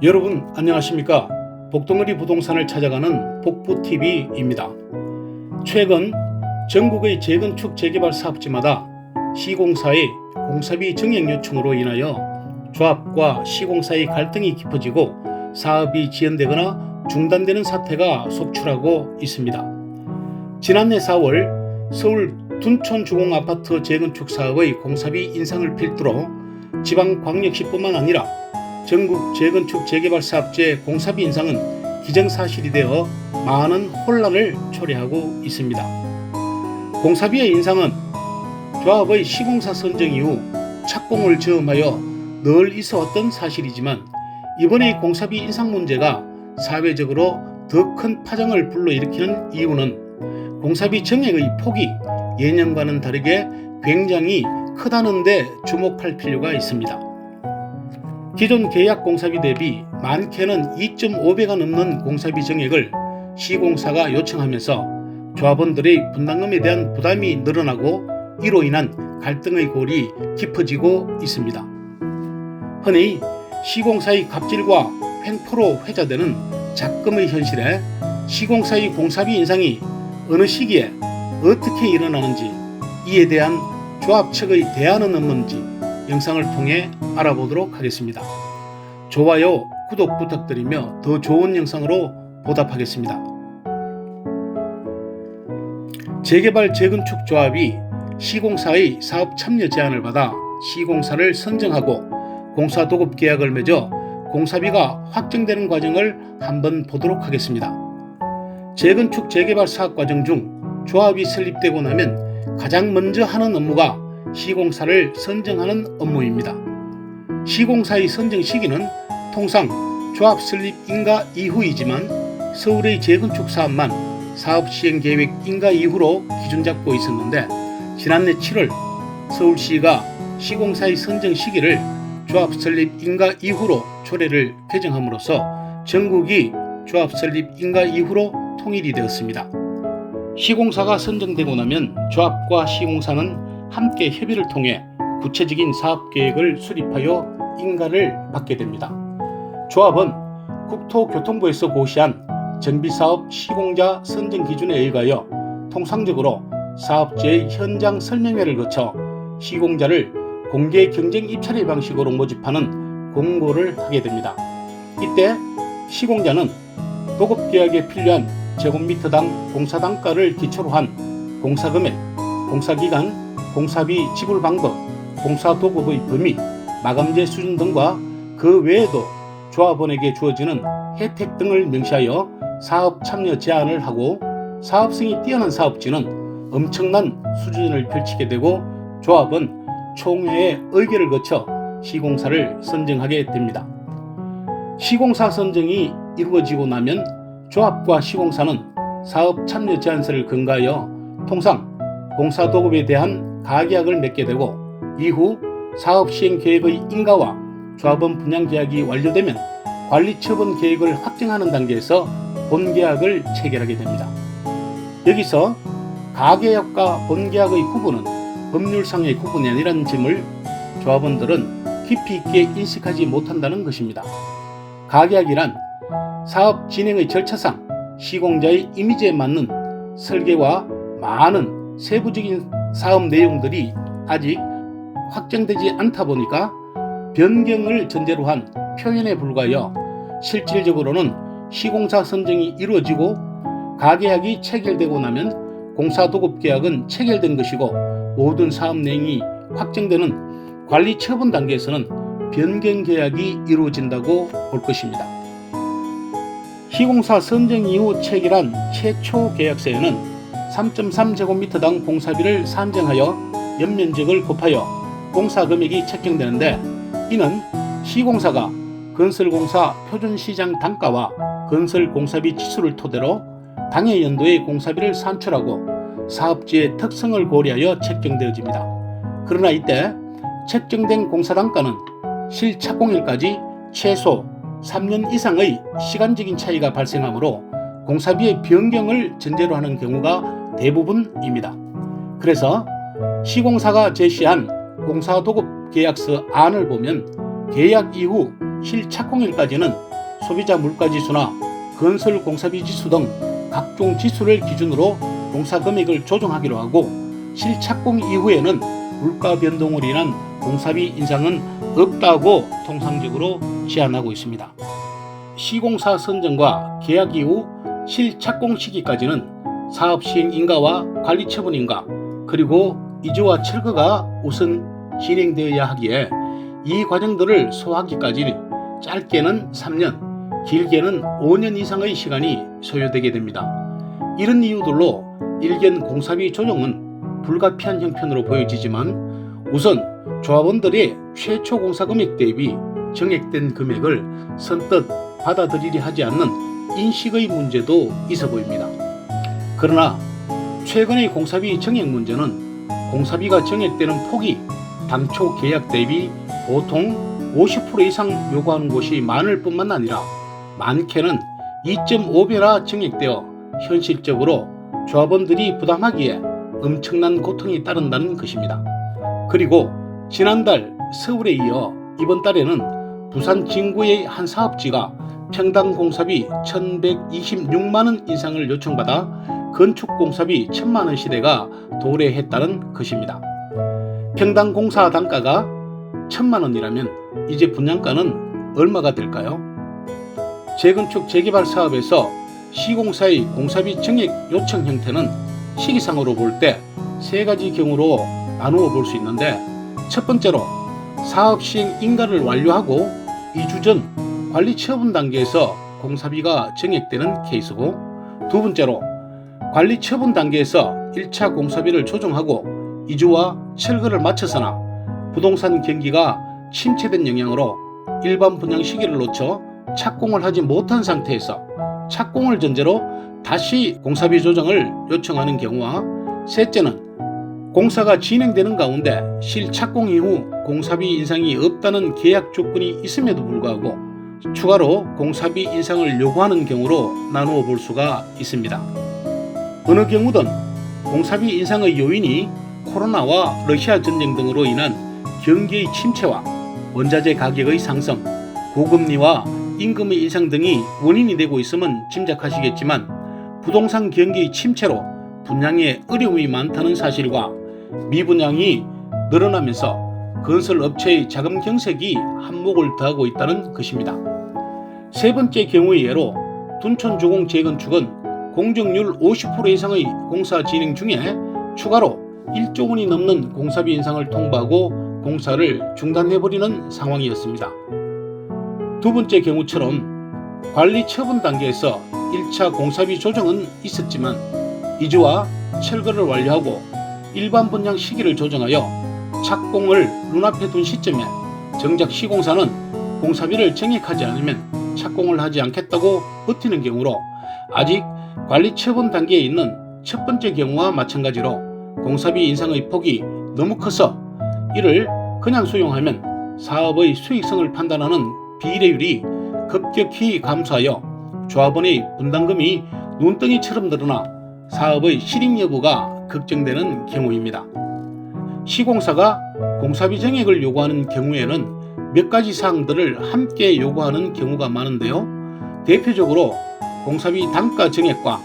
여러분 안녕하십니까? 복덩어리 부동산을 찾아가는 복부TV입니다. 최근 전국의 재건축 재개발 사업지마다 시공사의 공사비 증액 요청으로 인하여 조합과 시공사의 갈등이 깊어지고 사업이 지연되거나 중단되는 사태가 속출하고 있습니다. 지난해 4월 서울 둔촌주공아파트 재건축 사업의 공사비 인상을 필두로 지방광역시뿐만 아니라 전국 재건축 재개발 사업체 공사비 인상은 기정사실이 되어 많은 혼란을 초래하고 있습니다. 공사비의 인상은 조합의 시공사 선정 이후 착공을 저음하여 늘 있어왔던 사실이지만 이번의 공사비 인상 문제가 사회적으로 더 큰 파장을 불러일으키는 이유는 공사비 정액의 폭이 예년과는 다르게 굉장히 크다는 데 주목할 필요가 있습니다. 기존 계약 공사비 대비 많게는 2.5배가 넘는 공사비 정액을 시공사가 요청하면서 조합원들의 분담금에 대한 부담이 늘어나고 이로 인한 갈등의 골이 깊어지고 있습니다. 흔히 시공사의 갑질과 횡포로 회자되는 잡금의 현실에 시공사의 공사비 인상이 어느 시기에 어떻게 일어나는지 이에 대한 조합 측의 대안은 없는지 영상을 통해 알아보도록 하겠습니다. 좋아요, 구독 부탁드리며 더 좋은 영상으로 보답하겠습니다. 재개발 재건축 조합이 시공사의 사업 참여 제안을 받아 시공사를 선정하고 공사 도급 계약을 맺어 공사비가 확정되는 과정을 한번 보도록 하겠습니다. 재건축 재개발 사업 과정 중 조합이 설립되고 나면 가장 먼저 하는 업무가 시공사를 선정하는 업무입니다. 시공사의 선정 시기는 통상 조합 설립 인가 이후이지만 서울의 재건축 사업만 사업 시행 계획 인가 이후로 기준 잡고 있었는데 지난해 7월 서울시가 시공사의 선정 시기를 조합 설립 인가 이후로 조례를 개정함으로써 전국이 조합 설립 인가 이후로 통일이 되었습니다. 시공사가 선정되고 나면 조합과 시공사는 함께 협의를 통해 구체적인 사업계획을 수립하여 인가를 받게 됩니다. 조합은 국토교통부에서 고시한 정비사업 시공자 선정 기준에 의하여 통상적으로 사업체의 현장 설명회를 거쳐 시공자를 공개 경쟁 입찰의 방식으로 모집하는 공고를 하게 됩니다. 이때 시공자는 도급계약에 필요한 제곱미터당 공사단가를 기초로 한 공사금액, 공사기간, 공사비 지불 방법, 공사도급의 범위, 마감재 수준 등과 그 외에도 조합원에게 주어지는 혜택 등을 명시하여 사업 참여 제안을 하고 사업성이 뛰어난 사업지는 엄청난 수준을 펼치게 되고 조합은 총회의 의결을 거쳐 시공사를 선정하게 됩니다. 시공사 선정이 이루어지고 나면 조합과 시공사는 사업 참여 제안서를 근거하여 통상 공사도급에 대한 가계약을 맺게 되고 이후 사업 시행 계획의 인가와 조합원 분양 계약이 완료되면 관리 처분 계획을 확정하는 단계에서 본계약을 체결하게 됩니다. 여기서 가계약과 본계약의 구분은 법률상의 구분이 아니라는 점을 조합원들은 깊이 있게 인식하지 못한다는 것입니다. 가계약이란 사업 진행의 절차상 시공자의 이미지에 맞는 설계와 많은 세부적인 사업 내용들이 아직 확정되지 않다 보니까 변경을 전제로 한 표현에 불과하여 실질적으로는 시공사 선정이 이루어지고 가계약이 체결되고 나면 공사도급계약은 체결된 것이고 모든 사업 내용이 확정되는 관리 처분 단계에서는 변경계약이 이루어진다고 볼 것입니다. 시공사 선정 이후 체결한 최초 계약서에는 3.3제곱미터당 공사비를 산정하여 연면적을 곱하여 공사금액이 책정되는데 이는 시공사가 건설공사 표준시장 단가와 건설공사비 지수를 토대로 당해 연도의 공사비를 산출하고 사업지의 특성을 고려하여 책정되어집니다. 그러나 이때 책정된 공사단가는 실착공일까지 최소 3년 이상의 시간적인 차이가 발생하므로 공사비의 변경을 전제로 하는 경우가 대부분입니다. 그래서 시공사가 제시한 공사도급 계약서 안을 보면 계약 이후 실착공일까지는 소비자 물가지수나 건설 공사비 지수 등 각종 지수를 기준으로 공사 금액을 조정하기로 하고, 실착공 이후에는 물가 변동으로 인한 공사비 인상은 없다고 통상적으로 제안하고 있습니다. 시공사 선정과 계약 이후 실착공 시기까지는 사업 시행 인가와 관리 처분 인가, 그리고 이주와 철거가 우선 진행되어야 하기에 이 과정들을 소화하기까지 짧게는 3년, 길게는 5년 이상의 시간이 소요되게 됩니다. 이런 이유들로 일견 공사비 조정은 불가피한 형편으로 보여지지만, 우선 조합원들의 최초 공사 금액 대비 정액된 금액을 선뜻 받아들이려 하지 않는 인식의 문제도 있어 보입니다. 그러나 최근의 공사비 정액 문제는 공사비가 정액되는 폭이 당초 계약 대비 보통 50% 이상 요구하는 곳이 많을 뿐만 아니라 많게는 2.5배나 정액되어 현실적으로 조합원들이 부담하기에 엄청난 고통이 따른다는 것입니다. 그리고 지난달 서울에 이어 이번 달에는 부산 진구의 한 사업지가 평당 공사비 1,126만원 인상을 요청받아 건축 공사비 1,000만원 시대가 도래했다는 것입니다. 평당 공사 단가가 1,000만원이라면 이제 분양가는 얼마가 될까요? 재건축 재개발 사업에서 시공사의 공사비 정액 요청 형태는 시기상으로 볼 때 세 가지 경우로 나누어 볼 수 있는데, 첫 번째로 사업 시행 인가를 완료하고 2주 전 관리 처분 단계에서 공사비가 정액되는 케이스고, 두 번째로 관리 처분 단계에서 1차 공사비를 조정하고 2주와 철거를 마쳐서나 부동산 경기가 침체된 영향으로 일반 분양 시기를 놓쳐 착공을 하지 못한 상태에서 착공을 전제로 다시 공사비 조정을 요청하는 경우와, 셋째는 공사가 진행되는 가운데 실착공 이후 공사비 인상이 없다는 계약 조건이 있음에도 불구하고 추가로 공사비 인상을 요구하는 경우로 나누어 볼 수가 있습니다. 어느 경우든 공사비 인상의 요인이 코로나와 러시아 전쟁 등으로 인한 경기의 침체와 원자재 가격의 상승, 고금리와 임금의 인상 등이 원인이 되고 있음은 짐작하시겠지만, 부동산 경기의 침체로 분양에 어려움이 많다는 사실과 미분양이 늘어나면서 건설업체의 자금 경색이 한몫을 더하고 있다는 것입니다. 세 번째 경우의 예로 둔촌주공 재건축은 공정률 50% 이상의 공사 진행 중에 추가로 1조 원이 넘는 공사비 인상을 통보하고 공사를 중단해버리는 상황이었습니다. 두 번째 경우처럼 관리 처분 단계에서 1차 공사비 조정은 있었지만 2주와 철거를 완료하고 일반 분양 시기를 조정하여 착공을 눈앞에 둔 시점에 정작 시공사는 공사비를 정액하지 않으면 착공을 하지 않겠다고 버티는 경우로, 아직 관리 처분 단계에 있는 첫 번째 경우와 마찬가지로 공사비 인상의 폭이 너무 커서 이를 그냥 수용하면 사업의 수익성을 판단하는 비례율이 급격히 감소하여 조합원의 분담금이 눈덩이처럼 늘어나 사업의 실익 여부가 걱정되는 경우입니다. 시공사가 공사비 정액을 요구하는 경우에는 몇 가지 사항들을 함께 요구하는 경우가 많은데요. 대표적으로 공사비 단가 정액과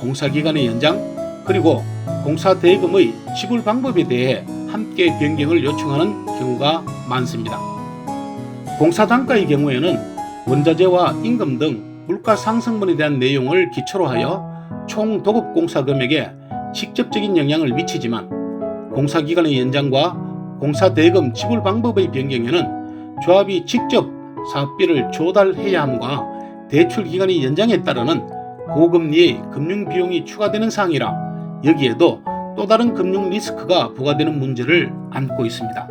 공사기간의 연장, 그리고 공사 대금의 지불 방법에 대해 함께 변경을 요청하는 경우가 많습니다. 공사 단가의 경우에는 원자재와 임금 등 물가 상승분에 대한 내용을 기초로 하여 총 도급 공사 금액에 직접적인 영향을 미치지만, 공사기간의 연장과 공사 대금 지불 방법의 변경에는 조합이 직접 사업비를 조달해야 함과 대출 기간의 연장에 따르는 고금리의 금융 비용이 추가되는 사항이라 여기에도 또 다른 금융 리스크가 부과되는 문제를 안고 있습니다.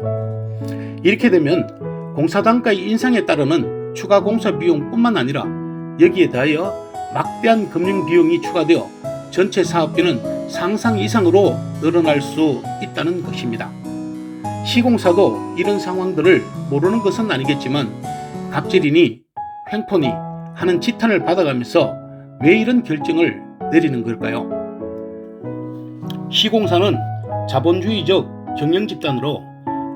이렇게 되면 공사 단가의 인상에 따르는 추가 공사 비용뿐만 아니라 여기에 더하여 막대한 금융 비용이 추가되어 전체 사업비는 상상 이상으로 늘어날 수 있다는 것입니다. 시공사도 이런 상황들을 모르는 것은 아니겠지만 갑질이니 횡포니 하는 지탄을 받아가면서 왜 이런 결정을 내리는 걸까요? 시공사는 자본주의적 경영집단으로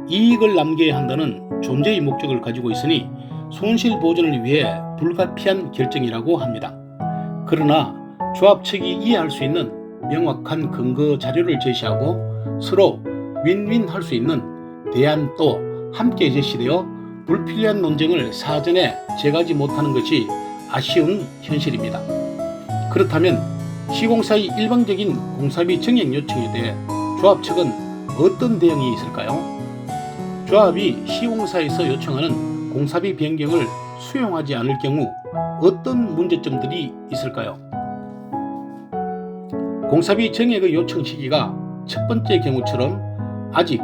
이익을 남겨야 한다는 존재의 목적을 가지고 있으니 손실 보전을 위해 불가피한 결정이라고 합니다. 그러나 조합 측이 이해할 수 있는 명확한 근거 자료를 제시하고 서로 윈윈 할 수 있는 대안도 함께 제시되어 불필요한 논쟁을 사전에 제거하지 못하는 것이 아쉬운 현실입니다. 그렇다면 시공사의 일방적인 공사비 증액 요청에 대해 조합 측은 어떤 대응이 있을까요? 조합이 시공사에서 요청하는 공사비 변경을 수용하지 않을 경우 어떤 문제점들이 있을까요? 공사비 증액의 요청 시기가 첫 번째 경우처럼 아직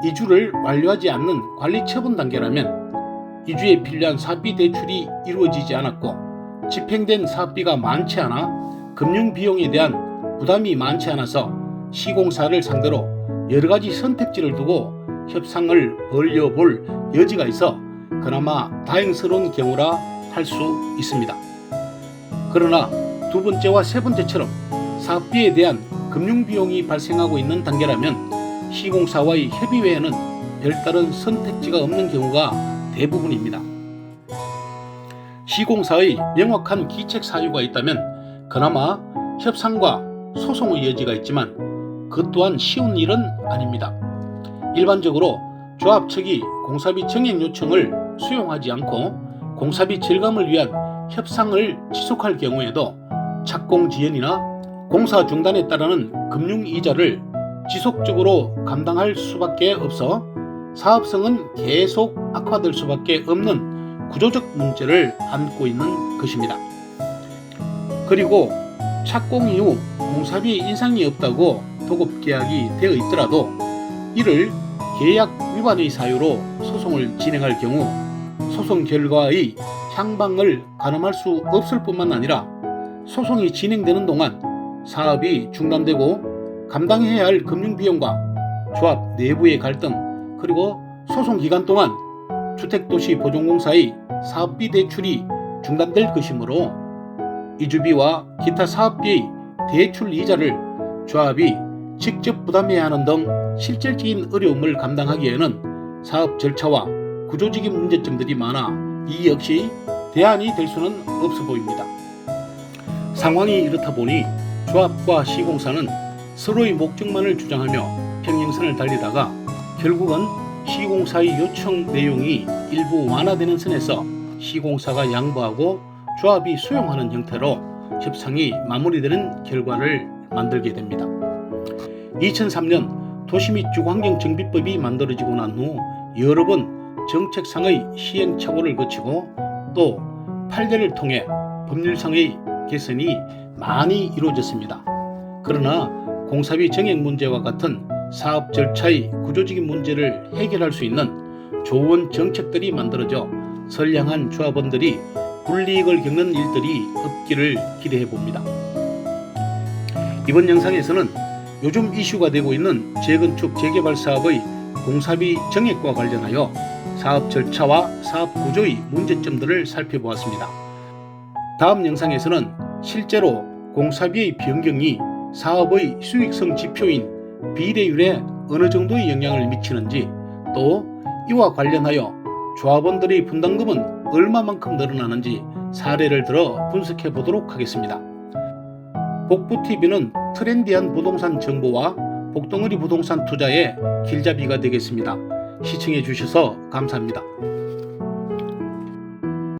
이주를 완료하지 않는 관리 처분 단계라면 이주에 필요한 사업비 대출이 이루어지지 않았고 집행된 사업비가 많지 않아 금융 비용에 대한 부담이 많지 않아서 시공사를 상대로 여러가지 선택지를 두고 협상을 벌여볼 여지가 있어 그나마 다행스러운 경우라 할 수 있습니다. 그러나 두 번째와 세 번째처럼 사업비에 대한 금융 비용이 발생하고 있는 단계라면 시공사와의 협의 외에는 별다른 선택지가 없는 경우가 대부분입니다. 시공사의 명확한 기책 사유가 있다면 그나마 협상과 소송의 여지가 있지만 그 또한 쉬운 일은 아닙니다. 일반적으로 조합 측이 공사비 증액 요청을 수용하지 않고 공사비 절감을 위한 협상을 지속할 경우에도 착공 지연이나 공사 중단에 따르는 금융이자를 지속적으로 감당할 수밖에 없어 사업성은 계속 악화될 수밖에 없는 구조적 문제를 안고 있는 것입니다. 그리고 착공 이후 공사비 인상이 없다고 도급계약이 되어 있더라도 이를 계약 위반의 사유로 소송을 진행할 경우 소송 결과의 향방을 가늠할 수 없을 뿐만 아니라 소송이 진행되는 동안 사업이 중단되고 감당해야 할 금융비용과 조합 내부의 갈등 그리고 소송 기간 동안 주택도시보존공사의 사업비 대출이 중단될 것이므로 이주비와 기타 사업비의 대출 이자를 조합이 직접 부담해야 하는 등 실질적인 어려움을 감당하기에는 사업 절차와 구조적인 문제점들이 많아 이 역시 대안이 될 수는 없어 보입니다. 상황이 이렇다 보니 조합과 시공사는 서로의 목적만을 주장하며 평행선을 달리다가 결국은 시공사의 요청 내용이 일부 완화되는 선에서 시공사가 양보하고 조합이 수용하는 형태로 협상이 마무리되는 결과를 만들게 됩니다. 2003년 도시 및 주거환경정비법이 만들어지고 난 후 여러 번 정책상의 시행착오를 거치고 또 판례를 통해 법률상의 개선이 많이 이루어졌습니다. 그러나 공사비 증액 문제와 같은 사업 절차의 구조적인 문제를 해결할 수 있는 좋은 정책들이 만들어져 선량한 조합원들이 불이익을 겪는 일들이 없기를 기대해 봅니다. 이번 영상에서는 요즘 이슈가 되고 있는 재건축 재개발 사업의 공사비 증액과 관련하여 사업 절차와 사업 구조의 문제점들을 살펴보았습니다. 다음 영상에서는 실제로 공사비의 변경이 사업의 수익성 지표인 비례율에 어느 정도의 영향을 미치는지 또 이와 관련하여 조합원들의 분담금은 얼마만큼 늘어나는지 사례를 들어 분석해 보도록 하겠습니다. 복부TV는 트렌디한 부동산 정보와 복덩어리 부동산 투자의 길잡이가 되겠습니다. 시청해 주셔서 감사합니다.